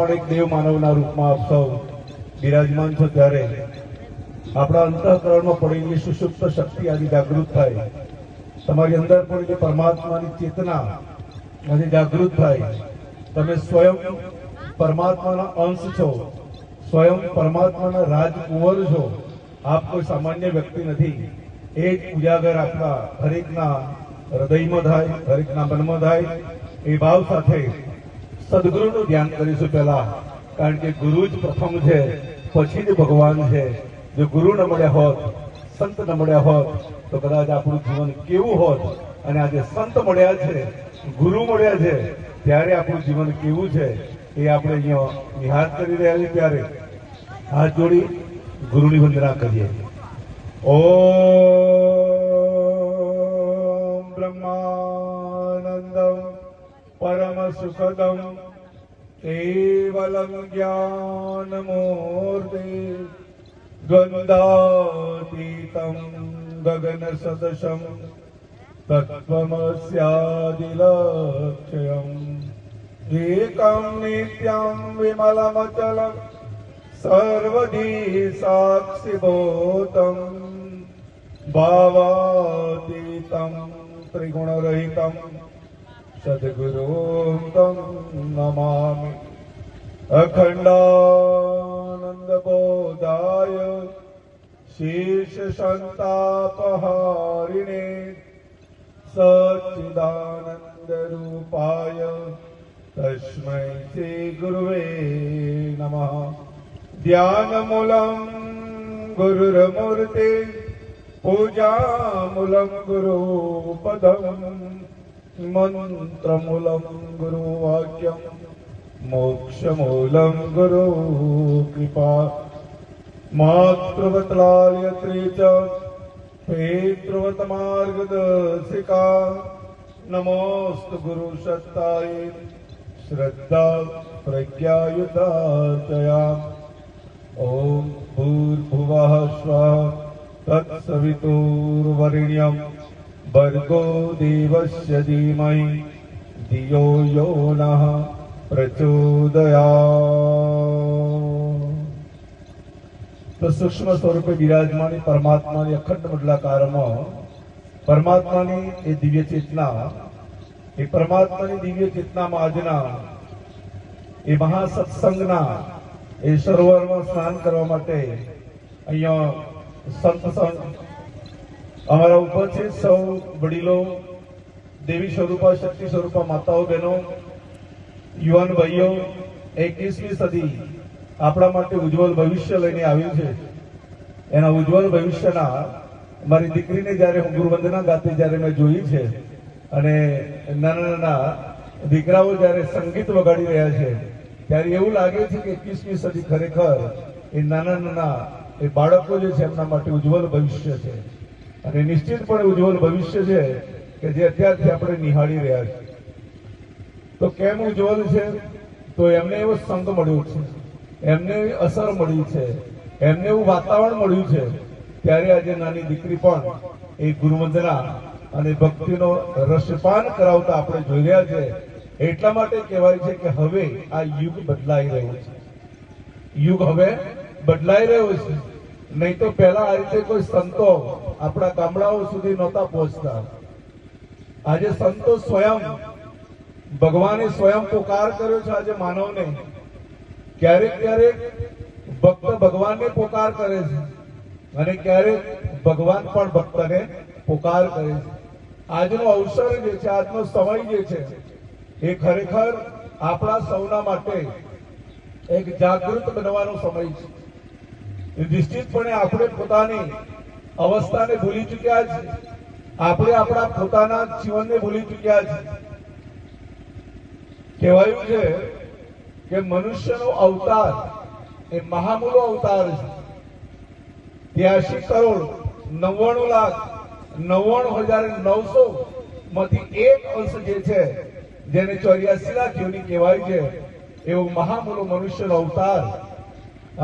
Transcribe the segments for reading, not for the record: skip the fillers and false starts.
પણ એક દેવ માનવના રૂપમાં આપ સૌ બિરાજમાન છો, ત્યારે આપણા અંતઃકરણમાં પડેલી સુષુપ્ત શક્તિ આજે જાગૃત થાય, તમારી અંદર પડેલી પરમાત્માની ચેતના આજે જાગૃત થાય. તમે સ્વયં પરમાત્માના અંશ છો, સ્વયં પરમાત્માના રાજકુંવર છો. આપ કોઈ સામાન્ય વ્યક્તિ નથી. એ જ ઉજાગર આપણા હરેકના હૃદયમાં થાય, હરેકના મનમાં થાય. એ ભાવ સાથે સદગુરુનું ધ્યાન કરીશું પહેલા, કારણ કે ગુરુ જ પ્રથમ છે, પછી જ ભગવાન છે. જો ગુરુ ન મળ્યા હોત, સંત ન મળ્યા હોત, તો કદાચ આપણું જીવન કેવું હોત. અને આજે સંત મળ્યા છે, ગુરુ મળ્યા છે, ત્યારે આપણું જીવન કેવું છે એ આપણે અહીંયા નિહાળ કરી રહ્યા છીએ. ત્યારે હાથ જોડી ગુરુની વંદના કરીએ. ઓમ બ્રહ્માનંદમ પરમ સુખદમ કેવલમ જ્ઞાનમૂર્તિ ગંધાતીતમ ગગન સદશમ તત્વમસ્યાદિલક્ષ્યમ એકમ નિત્યમ વિમલમચલમ સર્વધી સાક્ષિભૂતમ ભાવાતીતમ ત્રિગુણરહિતમ સદ્ગુરું તં નમામિ. અખંડાનંદબોધાય શીર્ષ સંતાપહારિણે સચ્ચિદાનંદ રૂપાય તસ્મૈ શ્રી ગુરુવે નમઃ. ધ્યાનમૂલં ગુરુર્મૂર્તિ પૂજામૂલં ગુરુપદમ મંત્રમૂલં ગુરુવાક્યમ મોક્ષમૂલં ગુરુ કૃપા. માતૃવત્લાલ્યત્રી ચ પિતૃવત માર્ગદર્શિકા. નમોસ્તુ ગુરુ સત્તાય શ્રદ્ધા પ્રજ્ઞાયુતાચયા. ઓમ ભૂર્ભુવઃ સ્વઃ તત્સવિતુર્વરેણ્યં ભર્ગો દેવસ્ય ધીમહિ ધિયો યો નઃ પ્રચોદયાત્. તો સૂક્ષ્મ સ્વરૂપે બિરાજમાની પરમાત્માની અખંડ મંડલાકારમાં પરમાત્માની એ દિવ્ય ચેતના, એ પરમાત્માની દિવ્ય ચેતનામાં આજના એ મહાસત્સંગના એ સરોવરમાં સ્નાન કરવા માટે અહીંયા સંત અમારા ઉપર છે. સૌ વડીલો, દેવી સ્વરૂપા, શક્તિ સ્વરૂપા માતાઓ, બહેનો, યુવાન ભાઈઓ, 21મી સદી આપણા માટે ઉજ્જવલ ભવિષ્ય લઈને આવ્યું છે. એના ઉજ્જવલ ભવિષ્યના મારી દીકરીને જ્યારે હું ગુરુવંદના ગાતી જ્યારે મેં જોઈ છે, અને નાના નાના દીકરાઓ જ્યારે સંગીત વગાડી રહ્યા છે, ત્યારે એવું લાગે છે કે 21મી સદી ખરેખર એ નાના નાના એ બાળકો જે છે એમના માટે ઉજ્જવલ ભવિષ્ય છે. અને નિશ્ચિતપણે ઉજ્જવલ ભવિષ્ય છે કે જે અત્યારથી આપણે નિહાળી રહ્યા છીએ. તો કેમ ઉજ્જવલ છે? તો એમને એવો સંગ મળ્યો છે, એમને એવી અસર મળી છે, એમને એવું વાતાવરણ મળ્યું છે. ત્યારે આજે નાની દીકરી પણ એ ગુરુવંદના અને ભક્તિનો રસપાન કરાવતા આપણે જોઈ રહ્યા છે. એટલા માટે કહેવાય છે કે હવે આ યુગ બદલાઈ રહ્યો છે. યુગ હવે બદલાઈ રહ્યો છે. નહીં તો પહેલા આ રીતે કોઈ સંતો આપણા ગામડાઓ સુધી નહોતા પહોંચતા. આજે સંતો સ્વયં, ભગવાને સ્વયં પોકાર કર્યો છે આજે માનવને. ક્યારેક ક્યારેક ભક્ત ભગવાનને પોકાર કરે છે, અને ક્યારેક ભગવાન પણ ભક્તને પોકાર કરે છે. આજનો અવસર જે છે, આજનો સમય જે છે, એ ખરેખર આપણા સૌના માટે એક જાગૃત બનવાનો સમય છે. નિશ્ચિતપણે આપણે પોતાની અવસ્થાને ભૂલી ચૂક્યા છે. આપણે આપણા પોતાના જીવનને ભૂલી ચૂક્યા છે. કહેવાયું છે કે મનુષ્યનો અવતાર એ મહામૂલો અવતાર છે. 83,99,99,900 માંથી એક અંશ જે છે, જેને 84 લાખ યોની કહેવાય છે, એવો મહામૂલો મનુષ્યનો અવતાર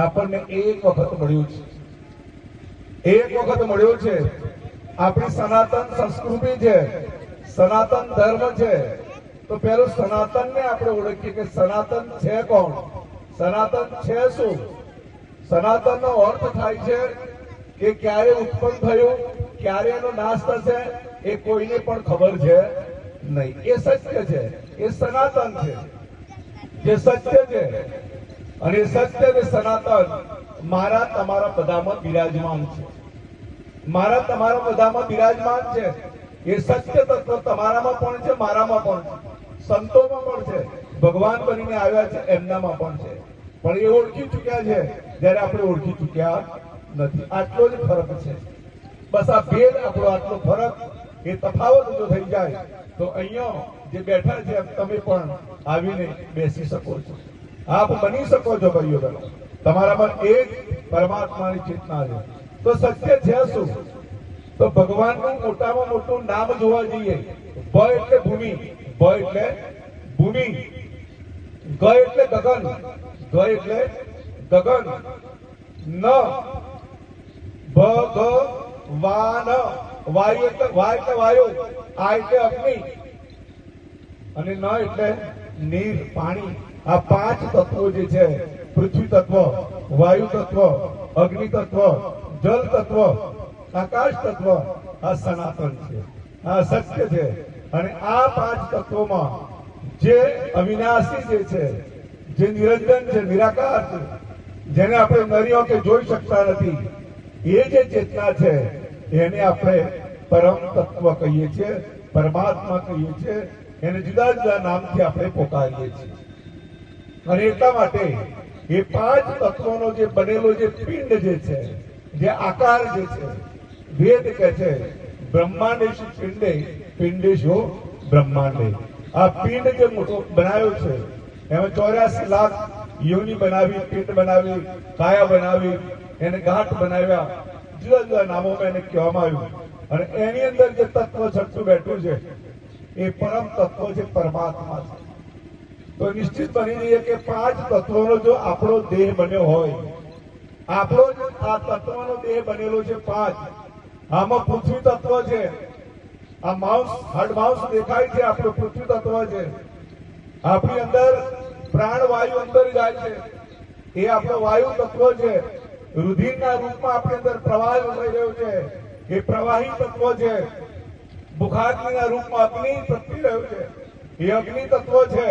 આપણને એક વખત મળ્યું છે. એક વખત મળ્યો છે. આપણી સનાતન સંસ્કૃતિ છે, સનાતન ધર્મ છે. તો પેલો સનાતનને આપણે ઓળખીએ કે સનાતન છે કોણ? સનાતન છે શું? સનાતનનો અર્થ થાય છે કે ક્યારે ઉત્પન્ન થયું, ક્યારે એનો નાશ થશે, એ કોઈને પણ ખબર છે નહીં. એ સત્ય છે, એ સનાતન છે, જે સત્ય છે. અને સત્ય ને સનાતન મારા તમારા બધામાં બિરાજમાન છે. મારા તમારા બધામાં બિરાજમાન છે. એ સત્ય તત્વ તમારામાં પણ છે, મારામાં પણ છે, સંતોમાં પણ છે, ભગવાન બનીને આવ્યા છે એમનામાં પણ છે. પણ એ ઓળખી ચૂક્યા છે જ્યારે આપણે ઓળખી ચૂક્યા નથી. આટલો જ ફરક છે. બસ આ ભેદ આપણો, આટલો ફરક, એ તફાવત જો થઈ જાય તો અહીંયા જે બેઠા છે તમે પણ આવીને બેસી શકો છો, આપ બની શકો છો. ભાઈઓ બહેનો, તમારામાં એક પરમાત્માની ચેતના છે. તો સત્ય છે શું? તો ભગવાનનું મોટામાં મોટું નામ જોવા જઈએ. ભ એટલે ભૂમિ, ભ એટલે ભૂમિ, ગ એટલે ગગન, ગ એટલે ગગન, ન ભગવાન, વાયુ એટલે વાયુ, આ એટલે અગ્નિ, અને ન એટલે નીર, પાણી. આ પાંચ તત્વો જે છે, પૃથ્વી તત્વ, વાયુ તત્વ, અગ્નિ તત્વ, જલ તત્વ, આકાશ તત્વ, આ સનાતન છે, આ સત્ય છે. અને આ પાંચ તત્વોમાં જે અવિનાશી જે છે, જે નિરંજન છે, નિરાકાર છે, જેને આપણે નરી આંખે જોઈ શકતા નથી, એ જે ચેતના છે એને આપણે પરમ તત્વ કહીએ છીએ, પરમાત્મા કહીએ છીએ. એને જુદા જુદા નામથી આપણે પોકારીએ છીએ. અને એટલા માટે એ પાંચ તત્વોનો જે બનેલો જે પિંડ જે છે, જે આકાર જે છે, વેદ કહે છે બ્રહ્માંડેશુ પિંડે પિંડેશુ બ્રહ્માંડે. આ પિંડ જે મોટો બનાવ્યો છે એમાં 84 લાખ યોની બનાવી, પિંડ બનાવી, કાયા બનાવી, એને ગાંઠ બનાવ્યા, જુદા જુદા નામોમાં એને કહેવામાં આવ્યું. અને એની અંદર જે તત્વ છઠ્ઠું બેઠું છે એ પરમ તત્વ છે, પરમાત્મા છે. તો નિશ્ચિત બની જઈએ કે પાંચ તત્વોનો જો આપણો દેહ બન્યો હોય, આપણો જ આ તત્વનો દેહ બનેલો છે પાંચ. આમાં પૃથ્વી તત્વ છે, આ માઉસ હાડમાઉસ દેખાય છે, આપણું પૃથ્વી તત્વ છે. આપણી અંદર પ્રાણવાયુ અંદર જાય છે, એ આપણો વાયુ તત્વ છે. રુધિરના રૂપમાં આપણી અંદર પ્રવાહ થઈ રહ્યો છે, એ પ્રવાહી તત્વ છે. બુખાગ્નિના રૂપમાં અગ્નિ પ્રગટી રહ્યું છે, એ અગ્નિ તત્વ છે.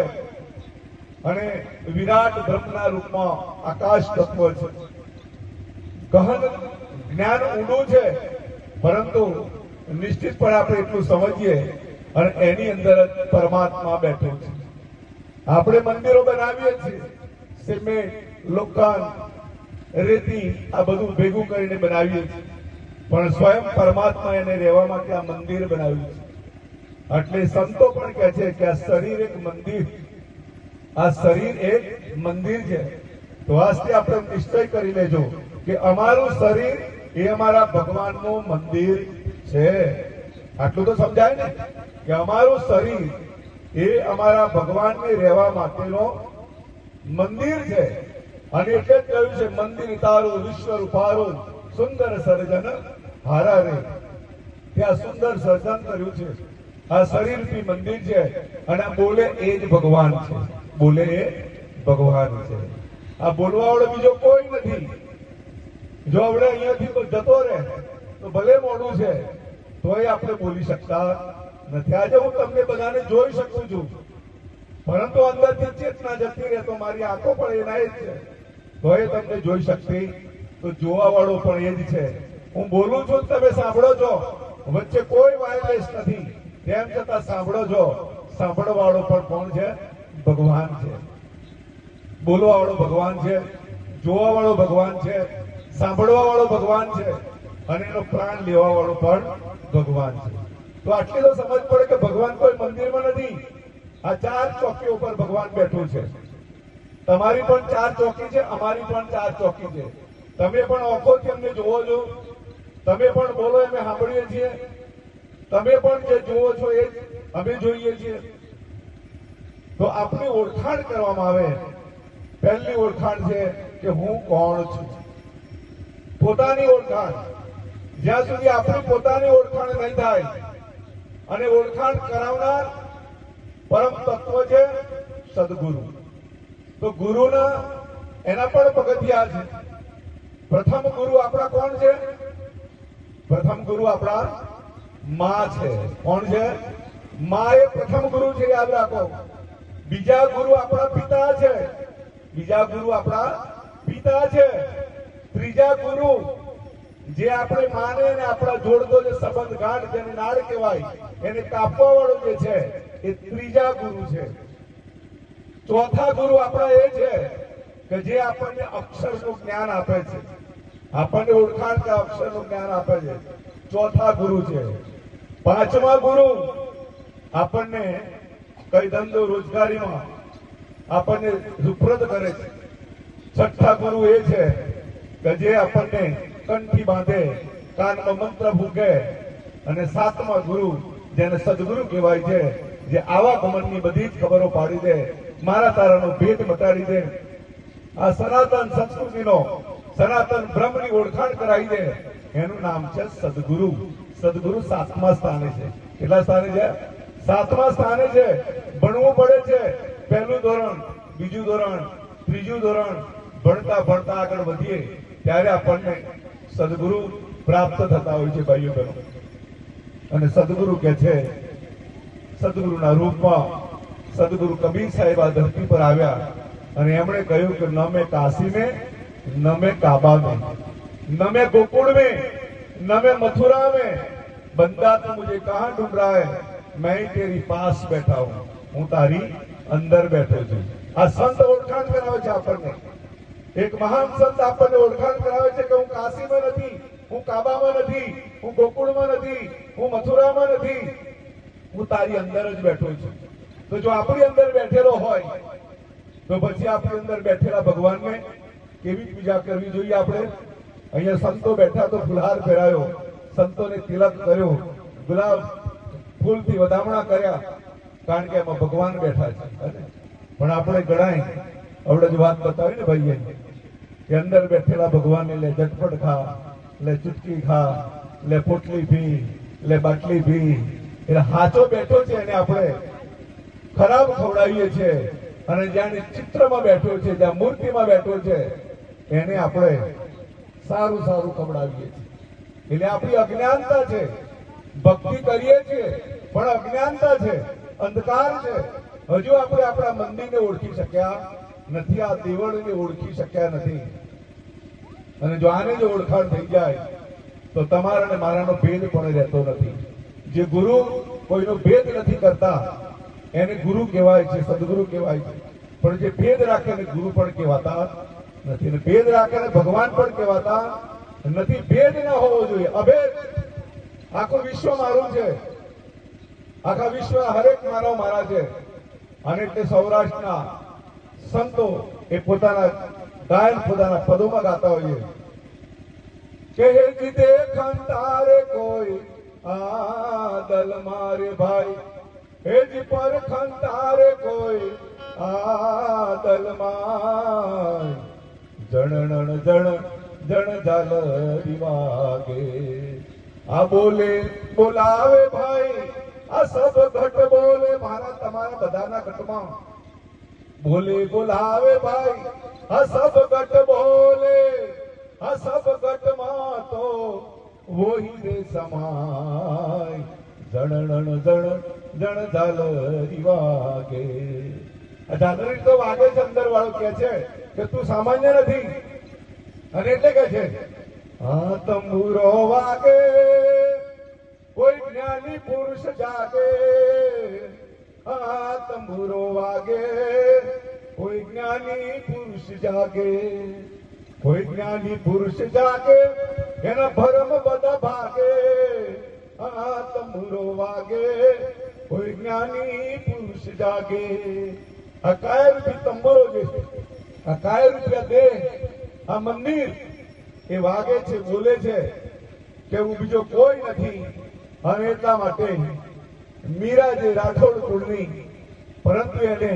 અને વિરાટ બ્રહ્મના રૂપમાં આકાશ તત્વ છે. ગહન જ્ઞાન ઊંડું છે, પરંતુ નિશ્ચિતપણે આપણે એટલું સમજીએ અને એની અંદર જ પરમાત્મા બેઠો છે. આપણે મંદિરો બનાવીએ છીએ, સિમેન્ટ, લોખંડ, રેતી, આ બધું ભેગું કરીને બનાવીએ છીએ, પણ સ્વયં પરમાત્મા એને રહેવા માટે આ મંદિર બનાવ્યું છે. એટલે સંતો પણ કહે છે કે આ શરીર એક મંદિર, આ શરીર એક મંદિર છે. તો આજથી આપણે નિશ્ચય કરી લેજો કે અમારું શરીર એ અમારા ભગવાનનું મંદિર છે. આટલું તો સમજાય ને કે અમારું શરીર એ અમારા ભગવાનને રહેવા માટેનો મંદિર છે. અને એટલે જ કહ્યું છે મંદિર તારું વિશ્વ રૂપારું સુંદર સર્જન હારા રે. ત્યાં સુંદર સર્જન કર્યું છે. આ શરીરથી મંદિર છે અને આ બોલે એ જ ભગવાન છે, બોલે એ ભગવાન છે. આ બોલવા વાળો બીજો કોઈ નથી. જો આપણે અહીંયાથી જતો રહે તો ભલે મોડું છે તોય આપણે બોલી શકતા નથી. આજે હું તમને બધાને જોઈ શકું છું, પરંતુ અંદરથી ચેતના જતી રહે તો મારી આંખો પણ એના જ છે, તોય તમને જોઈ શકતી. તો જોવા વાળો પણ એ જ છે. હું બોલું છું, તમે સાંભળો છો, વચ્ચે કોઈ વાયરલેસ નથી, તેમ છતાં સાંભળો છો. સાંભળવા વાળો પણ કોણ છે? ભગવાન છે. બોલવા વાળો ભગવાન છે, જોવા વાળો ભગવાન છે, સાંભળવા વાળો ભગવાન છે, અને એનો પ્રાણ લેવા વાળો પણ ભગવાન છે. તો આટલી તો સમજ પડે કે ભગવાન કોઈ મંદિરમાં નથી. આ ચાર ચોકીઓ ઉપર ભગવાન બેઠું છે. તમારી પણ ચાર ચોકી છે, અમારી પણ ચાર ચોકી છે. તમે પણ આંખોથી અમને જોવો છો, તમે પણ બોલો અમે સાંભળીએ છીએ, તમે પણ જે જોવો છો એ જ અમે જોઈએ છીએ. તો આપણી ઓળખાણ કરવામાં આવે. પહેલી ઓળખાણ છે કે હું કોણ છું. પોતાની ઓળખાણ. જ્યાં સુધી આપણી પોતાની ઓળખાણ નહીં થાય અને ઓળખાણ કરાવનાર પરમ તત્વ છે સદગુરુ. તો ગુરુના એના પણ પગથિયા છે. પ્રથમ ગુરુ આપણા કોણ છે? પ્રથમ ગુરુ આપણા માં છે. કોણ છે? માં એ પ્રથમ ગુરુ છે, યાદ રાખો. બીજા ગુરુ આપણા પિતા છે. બીજા ગુરુ આપણા પિતા છે. ત્રીજા ગુરુ જે આપણે માને અને આપણા જોડતો જે સંબંધ ગાંઠ જેને નાળ કહેવાય એને કાપવા વાળો જે છે એ ત્રીજા ગુરુ છે. ચોથા ગુરુ આપણા એ છે કે જે આપણને અક્ષરનું જ્ઞાન આપે છે, આપણને ઓળખાણ કે અક્ષરનું જ્ઞાન આપે છે. ચોથા ગુરુ છે. પાંચમા ગુરુ આપણને કઈ ધંધો રોજગારીમાં આપણને સુપ્રત કરે છે. છઠ્ઠા ગુરુ એ છે કે જે આપણને કંઠી બાંધે, કાનમાં મંત્ર ફૂંકે. અને સાતમા ગુરુ જેને સદગુરુ કહેવાય છે, જે આવા ગમનની બધી જ ખબરો પાડી દે, મારા તારાનો ભેદ મટાડી દે, આ સનાતન સંસ્કૃતિનો સનાતન બ્રહ્મની ઓળખાણ કરાવી દે, એનું નામ છે સદગુરુ. સદગુરુ સાતમા સ્થાને છે. કેટલા સ્થાને છે? સાતમા સ્થાને છે. ભણવું પડે છે. પહેલું ધોરણ, બીજું ધોરણ, ત્રીજું ધોરણ ભણતા ભણતા આગળ વધીએ ત્યારે આપણને સદગુરુ પ્રાપ્ત થતા હોય છે ભાઈઓ બહેનો. અને સદગુરુ કે છે, સદગુરુના રૂપમાં સદગુરુ કબીર સાહેબ આ ધરતી પર આવ્યા અને એમણે કહ્યું કે ન મેં કાશી में, न मैं काबा में, न मैं गोकुल में, न मैं मथुरा में, बंदा तो मुझे कहां ढूंढ रहा है, मैं तेरी पास बैठा हूं, હું તારી અંદર બેઠો છું. આ સંત ઓળખાણ કરાવે છે આપણને. એક મહાન સંત આપણને ઓળખાણ કરાવે છે કે હું કાશીમાં નથી, હું કાબામાં નથી, હું ગોકુળમાં નથી, હું મથુરામાં નથી, હું તારી અંદર જ બેઠો છું. તો જો આપણી અંદર બેઠેલો હોય તો પછી આપણી અંદર બેઠેલા ભગવાનને કેવી પૂજા કરવી જોઈએ આપણે? અહીંયા સંતો બેઠા તો ફુલહાર પહેરાયો, સંતોને તિલક કર્યો, ગુલાબ ફૂલથી વધામણા કર્યા, કારણ કે એમાં ભગવાન બેઠા છે. પણ આપણે ગણાય આપણે જ વાત બતાવી ને ભાઈએ કે અંદર બેઠેલા ભગવાનને લે ઝટપટ ખા, લે ચુટકી ખા, લે પોટલી પી, લે બાટલી પી. એટલે હાચો બેઠો છે એને આપણે ખરાબ ખવડાવીએ છીએ. અને જ્યાં ચિત્રમાં બેઠો છે, જ્યાં મૂર્તિમાં બેઠો છે, એને આપણે સારું સારું ખવડાવીએ છીએ. એટલે આપણી અજ્ઞાનતા છે. ભક્તિ કરીએ છીએ પણ અજ્ઞાનતા છે, અંધકાર છે. હજુ આપણે આપણા મંદિરને ઓળખી શક્યા નથી, આ દેવળને ઓળખી શક્યા નથી. અને જો આને જો ઓળખાણ થઈ જાય તો તમારા અને મારાનો ભેદ પણ રહેતો નથી. જે ગુરુ કોઈનો ભેદ નથી કરતા એને ગુરુ કહેવાય છે, સદગુરુ કહેવાય છે. પણ જે ભેદ રાખે એને ગુરુ પણ કહેવાતા નથી, અને ભેદ રાખે એને ભગવાન પણ કહેવાતા નથી. ભેદ ન હોવો જોઈએ, અભેદ. આખું વિશ્વ મારું છે, આખા વિશ્વ હરેક માનવ મારા છે. અને એટલે સૌરાષ્ટ્રના સંતો એ પોતાના ગાયન પોતાના પદોમાં ગાતા હોઈએ કે હે જીતે ખંતારે કોઈ આદલ મારે ભાઈ, હે જી પર ખંતારે કોઈ આદલ માય, જણ જણ જણ ઝાલરી વાગે. આ બોલે બોલાવે ભાઈ, આ સબ ઘટ બોલે, મારા તમારા બધાના ઘટમાં બોલે બોલાવે ભાઈ, આ સબ ઘટ બોલે, આ સબ ઘટમાં તો વહી રે સમાય, જણ જણ જણ ઝાલરી વાગે. આ ઝાલરી તો વાગે છે. અંદર વાળો કે છે કે તું સામાન્ય નથી. અને એટલે કે છે હા તંબુરો વાગે, કોઈ જ્ઞાની પુરુષ જાગે, હા તંબુરો વાગે, કોઈ જ્ઞાની પુરુષ જાગે, કોઈ જ્ઞાની પુરુષ જાગે, એના ભરમ બધા ભાગે, હા તંબુરો વાગે, કોઈ જ્ઞાની પુરુષ જાગે. આ કાય રૂપી તંબુરો જે છે, આ કાય રૂપિયા દેહ, આ મંદિર એ વાગે છે, બોલે છે કે હું બીજો કોઈ નથી. અને એટલા માટે મીરા જે રાઠોડ કુળની, પરંતુ એને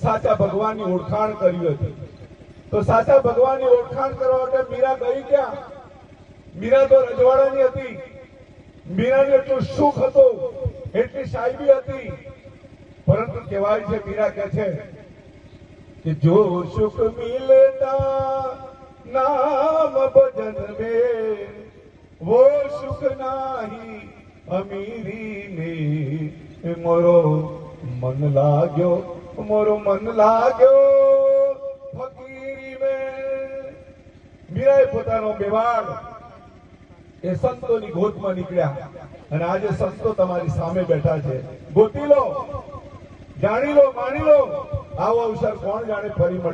સાચા ભગવાનની ઓળખાણ કરી હતી. તો સાચા ભગવાનની ઓળખાણ કરવા માટે મીરા ગઈ ક્યાં? મીરા તો રજવાડાની હતી. મીરાને એટલું સુખ હતું, એટલી સાહેબી હતી. પરંતુ કહેવાય છે મીરા કે છે कि जो सुख मिलता नाम भजन में वो सुख नाही अमीरी में मोरो मन लाग्यो फकीरी में। મીરાએ પોતાનો બેવાડ એ સંતોની ગોદમાં નીકળ્યા અને આજે સંતો તમારી સામે બેઠા છે. ગોતી લો, જાણી લો, માણી લો. આવો અવસર કોણ જાણે ફરી મળે.